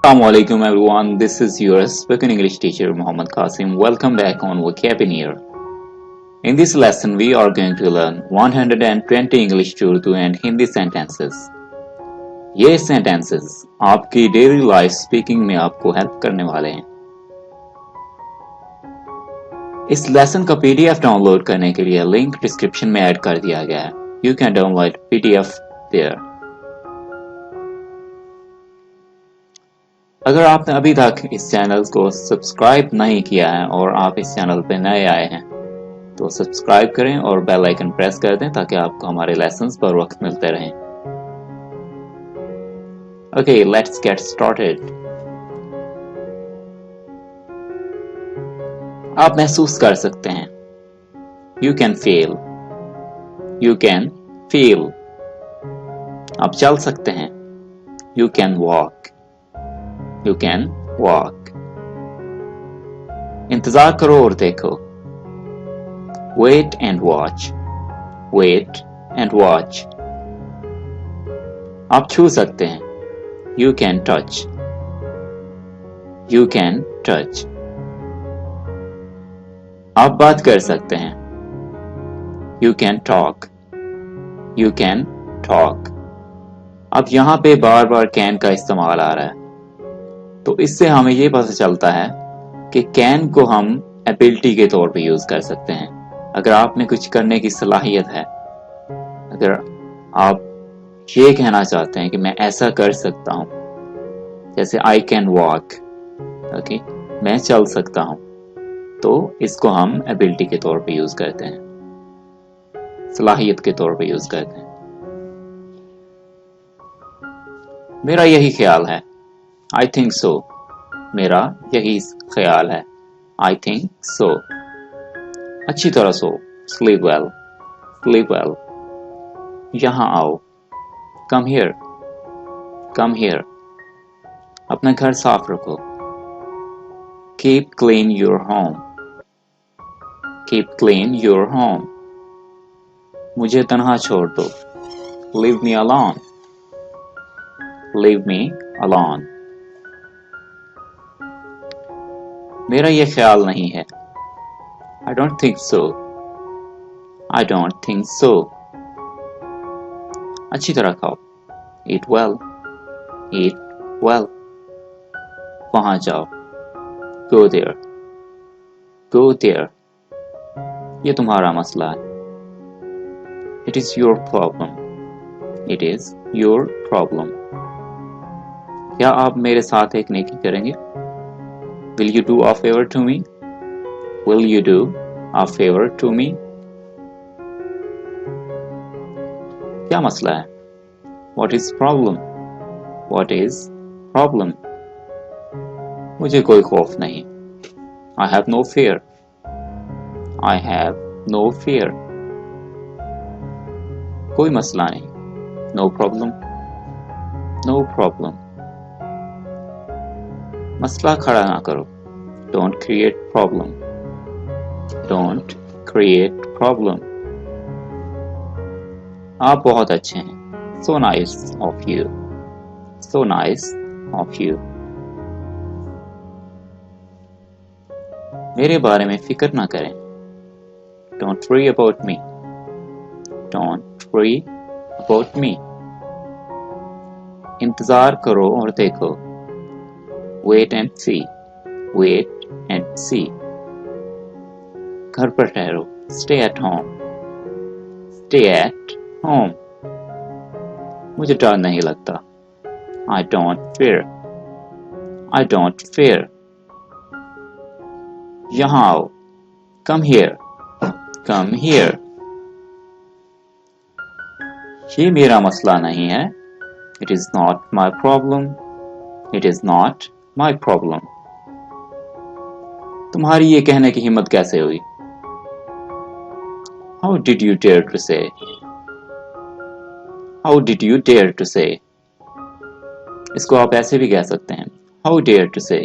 Assalamualaikum everyone, this is your spoken English teacher Muhammad Qasim. Welcome back on Vocabulary. In this lesson, we are going to learn 120 English to Urdu and Hindi sentences. ये sentences आपकी daily life speaking में आपको help करने वाले हैं. इस lesson का PDF download करने के लिए लिंक डिस्क्रिप्शन में ऐड कर दिया गया है. You can download PDF there. अगर आपने अभी तक इस चैनल को सब्सक्राइब नहीं किया है और आप इस चैनल पे नए आए हैं तो सब्सक्राइब करें और बेल आइकन प्रेस कर दें ताकि आपको हमारे लेसन्स पर वक्त मिलते रहें. Okay, let's get started. आप महसूस कर सकते हैं. You can feel. You can feel. आप चल सकते हैं. You can walk. You can walk. इंतजार करो और देखो. Wait and watch. Wait and watch. आप छू सकते हैं. You can touch. You can touch. आप बात कर सकते हैं. You can talk. You can talk. अब यहाँ पे बार बार can का इस्तेमाल आ रहा है तो इससे हमें ये पता चलता है कि कैन को हम एबिलिटी के तौर पे यूज कर सकते हैं. अगर आप में कुछ करने की सलाहियत है, अगर आप ये कहना चाहते हैं कि मैं ऐसा कर सकता हूं, जैसे आई कैन वॉक, ओके, मैं चल सकता हूं, तो इसको हम एबिलिटी के तौर पे यूज करते हैं, सलाहियत के तौर पे यूज करते हैं. मेरा यही ख्याल है. I think so. मेरा यही ख्याल है. I think so. अच्छी तरह सो. Sleep well. Sleep well. यहाँ आओ. Come here. Come here. अपना घर साफ रखो. Keep clean your home. Keep clean your home. मुझे तन्हा छोड़ दो. Leave me alone. Leave me alone. मेरा ये ख्याल नहीं है. I don't think so. I don't think so. अच्छी तरह खाओ. Eat well. Eat well. वहां जाओ. Go there. Go there. ये तुम्हारा मसला है. It is your problem. It is your problem. क्या आप मेरे साथ एक नेकी करेंगे? Will you do a favor to me? Will you do a favor to me? क्या मसला है? What is problem? What is problem? मुझे कोई खौफ नहीं. I have no fear. I have no fear. कोई मसला नहीं. No problem. No problem. मसला खड़ा ना करो. Don't create problem. Don't create problem. आप बहुत अच्छे हैं. So nice of you. So nice of you. मेरे बारे में फिक्र ना करें. Don't worry about me. Don't worry about me. इंतजार करो और देखो. Wait and see. Wait and see. घर पर ठहरो. Stay at home. Stay at home. मुझे डर नहीं लगता. I don't fear. I don't fear. यहाँ आओ. Come here. Come here. ये मेरा मसला नहीं है. It is not my problem. It is not my problem. तुम्हारी ये कहने की हिम्मत कैसे हुई? How did you dare to say? How did you dare to say? इसको आप ऐसे भी कह सकते हैं. How dare to say?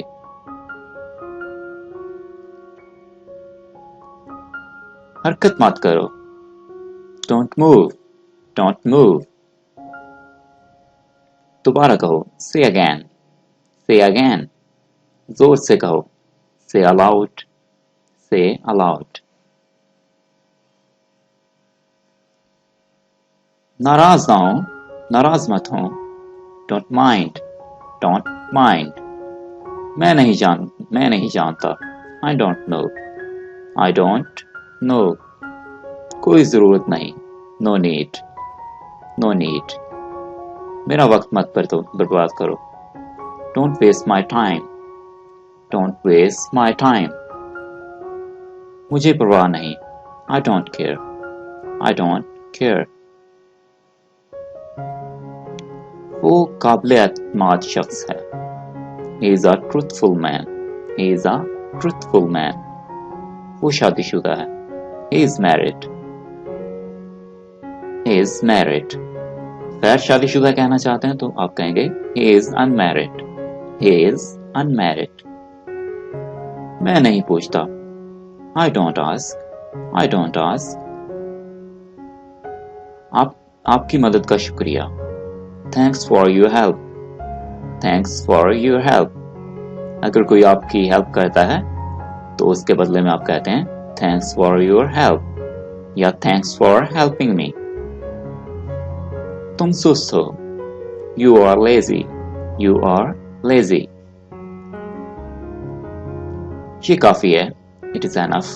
हरकत मत करो. Don't move. Don't move. दोबारा कहो. Say again. Say again. जोर से कहो. Say aloud. Say aloud. नाराज ना हो, नाराज मत हो. Don't mind. Don't mind. मैं नहीं जानता. I don't know. I don't know. कोई जरूरत नहीं. No need. No need. मेरा वक्त मत बर्बाद करो. Don't waste my time. Don't waste my time. मुझे परवाह नहीं. I don't care. I don't care. वो काबिल एतमाद शख्स है. He is a truthful man. He is a truthful man. वो शादीशुदा है. He is married. He is married. गैर शादीशुदा कहना चाहते हैं तो आप कहेंगे He is unmarried. He is unmarried. मैं नहीं पूछता. I don't ask. I don't ask. आपकी मदद का शुक्रिया. Thanks for your help. Thanks for your help. अगर कोई आपकी हेल्प करता है तो उसके बदले में आप कहते हैं Thanks for your help या Thanks for helping me. तुम सुस्त हो. You are lazy. You are lazy. ये काफी है. It is enough.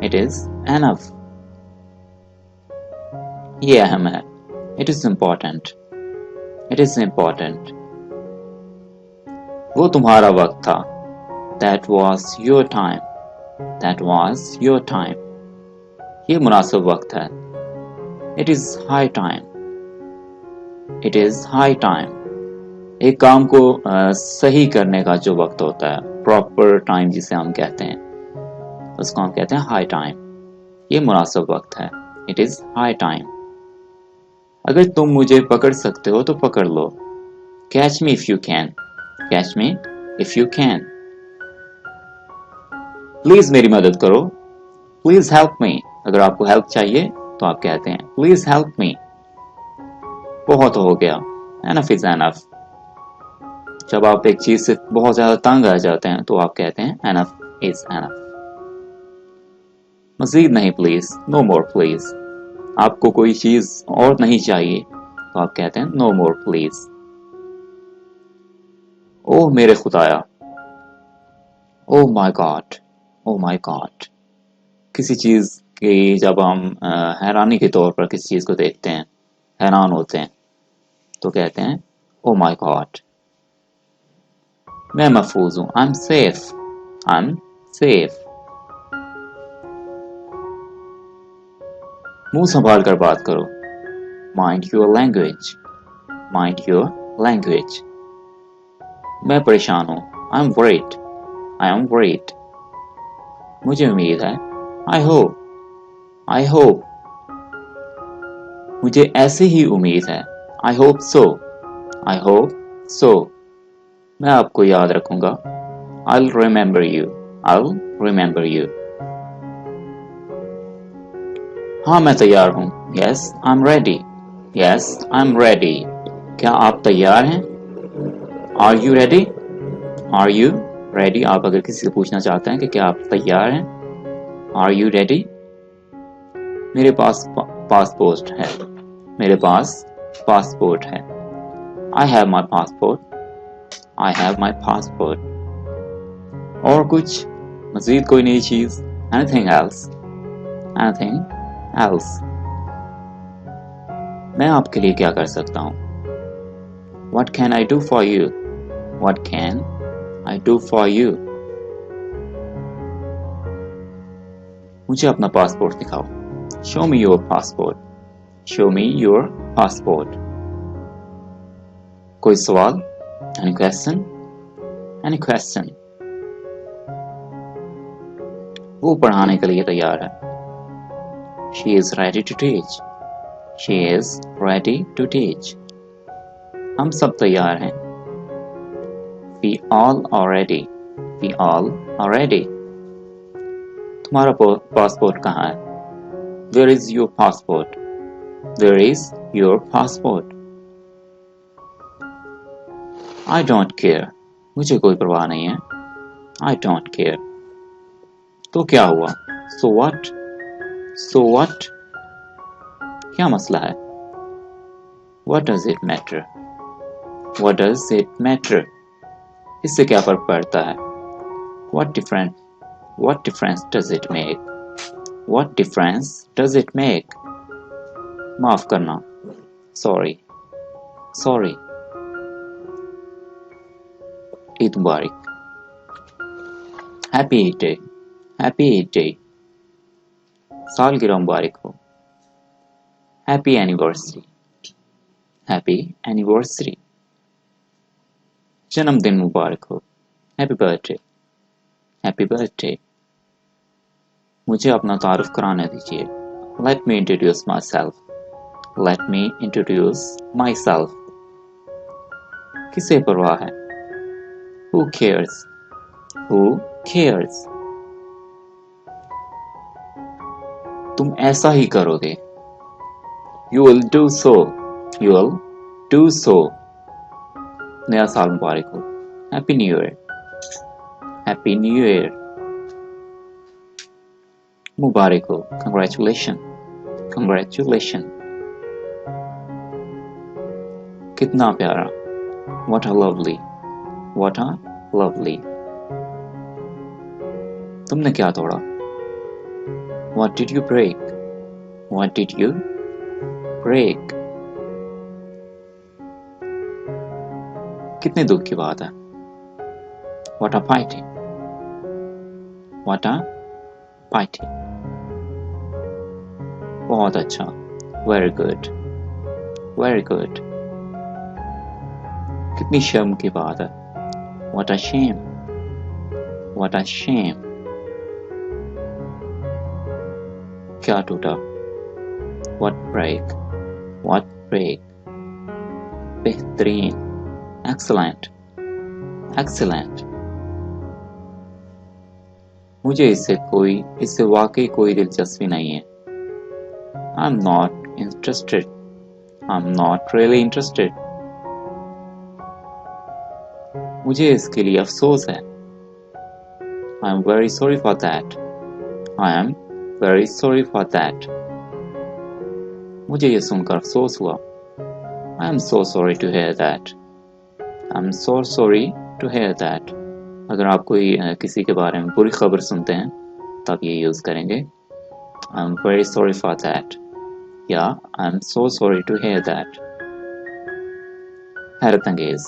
It is enough. ये अहम है. It is important. It is important. वो तुम्हारा वक्त था. That was your time. That was your time. ये मुनासिब वक्त है. It is high time. It is high time. एक काम को सही करने का जो वक्त होता है, प्रॉपर टाइम जिसे हम कहते हैं, उसको हम कहते हैं हाई टाइम. ये मुनासिब वक्त है. It is high time. अगर तुम मुझे पकड़ सकते हो तो पकड़ लो. Catch me if you can. Catch me if you can. Please मेरी मदद करो. Please help me. अगर आपको हेल्प चाहिए तो आप कहते हैं Please help me. बहुत हो गया. Enough is enough. जब आप एक चीज से बहुत ज्यादा तंग आ जाते हैं तो आप कहते हैं Enough is enough. मजीद नहीं प्लीज. No more please. आपको कोई चीज और नहीं चाहिए तो आप कहते हैं No more please. ओह मेरे खुदाया. Oh my God. Oh my God. किसी चीज की जब हम हैरानी के तौर पर किसी चीज को देखते हैं, हैरान होते हैं, तो कहते हैं Oh my God. मैं महफूज हूं. I'm safe. I'm safe. मुंह संभाल कर बात करो. Mind your language. Mind your language. मैं परेशान हूं. I'm worried. I am worried. मुझे उम्मीद है. I hope. I hope. मुझे ऐसी ही उम्मीद है. I hope so. I hope so. मैं आपको याद रखूंगा. I'll remember you. I'll remember you. हाँ मैं तैयार हूँ. Yes, I'm ready. Yes, I'm ready. क्या आप तैयार हैं? Are you ready? Are you ready? आप अगर किसी से पूछना चाहते हैं कि क्या आप तैयार हैं? Are you ready? मेरे पास पासपोर्ट है. मेरे पास पासपोर्ट है. I have my passport. I have my passport. और कुछ मजीद कोई नई चीज? Anything else? Anything else? मैं आपके लिए क्या कर सकता हूँ? What can I do for you? What can I do for you? मुझे अपना पासपोर्ट दिखाओ. Show me your passport. Show me your passport. कोई सवाल? Any question? Any question? वो पढ़ाने के लिए तैयार है. She is ready to teach. She is ready to teach. हम सब तैयार हैं. We all are ready. We all are ready. तुम्हारा पासपोर्ट कहाँ है? Where is your passport? Where is your passport? I don't care. मुझे कोई परवाह नहीं है। I don't care. तो क्या हुआ? So what? So what? क्या मसला है? What does it matter? What does it matter? इससे क्या फर्क पड़ता है? What difference does it make? What difference does it make? माफ करना. Sorry. ईद मुबारक. Happy Eid Day. सालगिरह मुबारक हो. Happy anniversary. जन्मदिन मुबारक हो. Happy birthday. मुझे अपना तारुफ कराने दीजिए. Let me introduce myself. किसे परवाह है? Who cares? तुम ऐसा ही करोगे. You will do so. नया साल मुबारक हो. Happy New Year. मुबारक हो. Congratulations. कितना प्यारा. What a lovely. तुमने क्या तोड़ा? What did you break? कितने दुख की बात है. What a pity. बहुत अच्छा. Very good. कितनी शर्म की बात है. What a shame. क्या टूटा? What break. बेहतरीन. Excellent. मुझे इससे वाकई कोई दिलचस्पी नहीं है. I'm not really interested. मुझे इसके लिए अफसोस है. I'm very sorry for that. मुझे ये सुनकर अफसोस हुआ. I'm so sorry to hear that. अगर आप कोई किसी के बारे में बुरी खबर सुनते हैं तब ये यूज करेंगे. I'm very sorry for that. या I'm so sorry to hear that. हैरत अंगेज.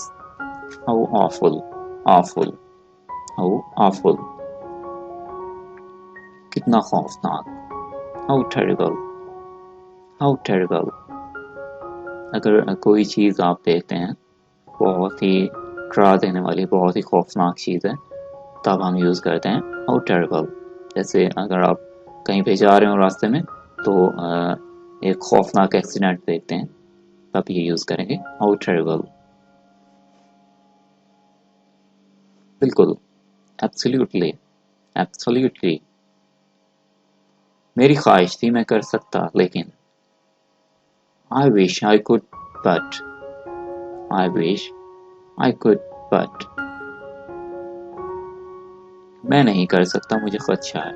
How awful. कितना खौफनाक. How terrible. अगर कोई चीज़ आप देखते हैं बहुत ही डरा देने वाली, बहुत ही खौफनाक चीज़ है, तब हम यूज़ करते हैं how terrible. जैसे अगर आप कहीं पे जा रहे हो रास्ते में तो एक खौफनाक एक्सीडेंट देखते हैं तब ये यूज़ करेंगे how terrible. बिल्कुल. Absolutely. मेरी ख्वाहिश थी मैं कर सकता, लेकिन I wish I could but. मैं नहीं कर सकता, मुझे खदशा है.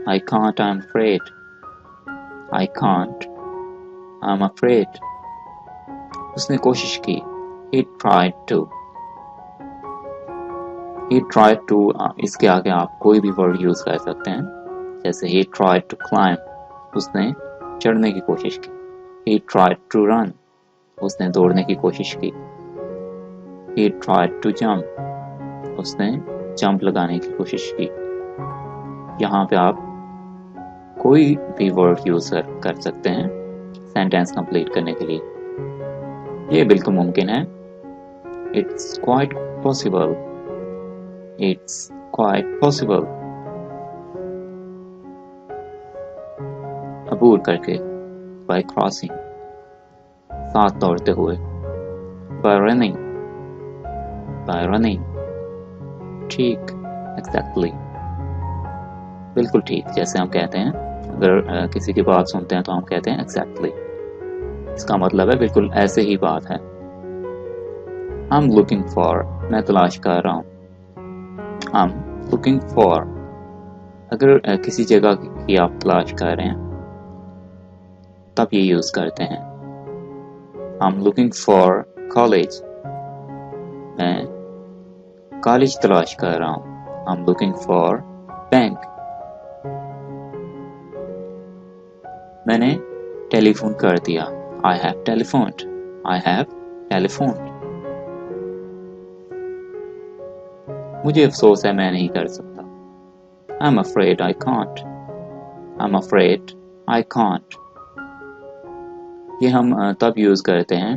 I can't, I'm afraid. उसने कोशिश की. He tried to. इसके आगे आप कोई भी वर्ड यूज कर सकते हैं. जैसे he tried to climb. उसने चढ़ने की कोशिश की. He tried to run. उसने दौड़ने की कोशिश की. He tried to jump. उसने जंप लगाने की कोशिश की. यहाँ पे आप कोई भी वर्ड यूज कर सकते हैं सेंटेंस कंप्लीट करने के लिए. ये बिल्कुल मुमकिन है. It's quite possible. अबूर करके. By crossing. साथ दौड़ते हुए. By running. ठीक. Exactly. बिल्कुल ठीक. जैसे हम कहते हैं अगर किसी की बात सुनते हैं तो हम कहते हैं exactly. इसका मतलब है बिल्कुल ऐसे ही बात है. I'm looking for मैं तलाश कर रहा हूँ। I'm looking for, अगर किसी जगह की आप तलाश कर रहे हैं तब ये यूज करते हैं। I'm looking for college, मैं कॉलेज तलाश कर रहा हूँ। I'm looking for bank, मैंने टेलीफोन कर दिया। I have telephoned, I have telephoned, मुझे अफसोस है मैं नहीं कर सकता। I'm afraid I can't, I'm afraid I can't, ये हम तब यूज करते हैं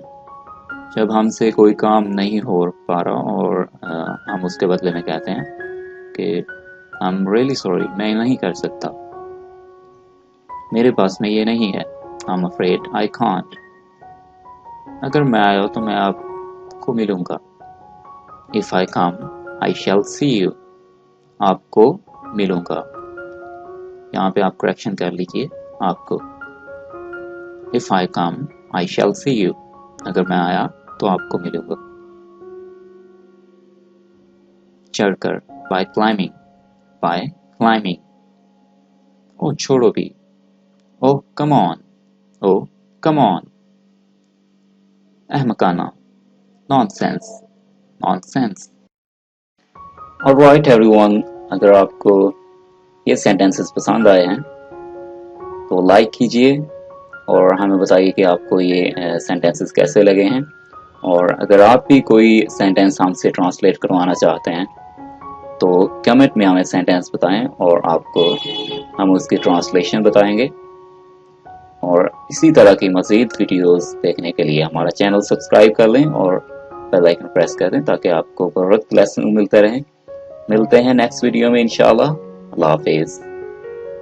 जब हमसे कोई काम नहीं हो पा रहा और हम उसके बदले में कहते हैं कि I'm really sorry, मैं नहीं कर सकता, मेरे पास में ये नहीं है। I'm afraid I can't, अगर मैं आया तो मैं आपको मिलूंगा। If I come, I shall see you, आपको मिलूंगा। यहाँ पे आप करेक्शन कर लीजिए आपको। If I come, I shall see you, अगर मैं आया तो आपको मिलूंगा। चढ़कर, by climbing, by climbing, ओ छोड़ो भी, oh come on, oh come on, अहमकाना, nonsense, nonsense। Alright everyone, अगर आपको ये सेंटेंसेस पसंद आए हैं तो लाइक कीजिए और हमें बताइए कि आपको ये सेंटेंसेस कैसे लगे हैं। और अगर आप भी कोई सेंटेंस हमसे ट्रांसलेट करवाना चाहते हैं तो कमेंट में हमें सेंटेंस बताएं और आपको हम उसकी ट्रांसलेशन बताएंगे। और इसी तरह की मज़ीद वीडियोस देखने के लिए हमारा चैनल सब्सक्राइब कर लें और बेल आइकन प्रेस कर दें ताकि आपको बर वक्त लेसन मिलते रहें। मिलते हैं नेक्स्ट वीडियो में इंशाल्लाह। अल्लाह हाफिज़।